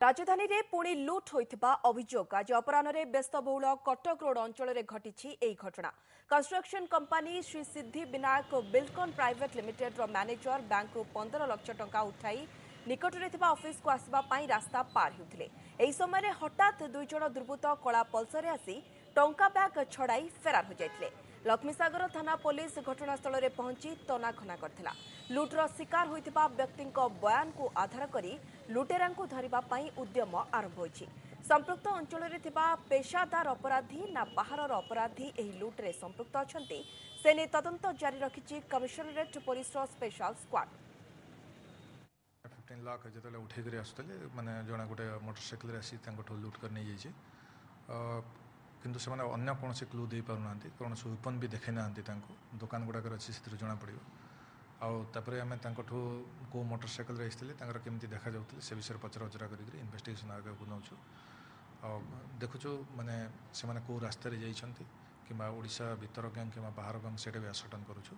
राजधानी रे पुणी लुट होइथिबा अभियोग आज अपराह्न व्यस्तबहुल कटक रोड अंचल घटी घटना। Construction company Shri Siddhi Vinayak Buildcon private limited रो मैनेजर बैंक रु 15 लाख टंका उठाई निकटरे थिबा ऑफिस को आसबा पई रास्ता पार हेउथिले। एही समय रे हठात दुई जण दुर्बृत्त कला पल्सर आसी टंका बैग छड़ाई फेरार हो जाइथिले। लक्ष्मीसागर थाना पुलिस घटनास्थल में पहुंची तनाघना करथिला। लुट्र शिकार होइथिबा व्यक्तिଙ୍କ बयान को आधार करी लुटेरा को धरिबा पई उद्यम आरंभ होइछि। संपृक्त अंचल में थिबा पेशादार अपराधी ना बाहरर अपराधी एही लुट्रे संपृक्त अछंती से ने तदंत जारी रखिछि कमिशनरेट पुलिस रो स्पेशल स्क्वाड। 15 लाख जो उठे आसुले माने जना गोटे मोटरसाइकिल आसी लुट कर नहीं जाइए किंतु से अन्य कौन से क्लू दे पारना कौन से वेपन भी देखे ना दुकान गुड़ाक अच्छी से जना पड़ो आउे आम कौ मोटरसाइकिल आसते केमती देखा जाते से विषय पचरा उचरा कर इन्वेस्टिगेशन आगे को नौ देखुचु माने से कौ रास्तार जाइए कि ओडिशा भीतर गैंग कि बाहर गैंग से भी असटन करुचु।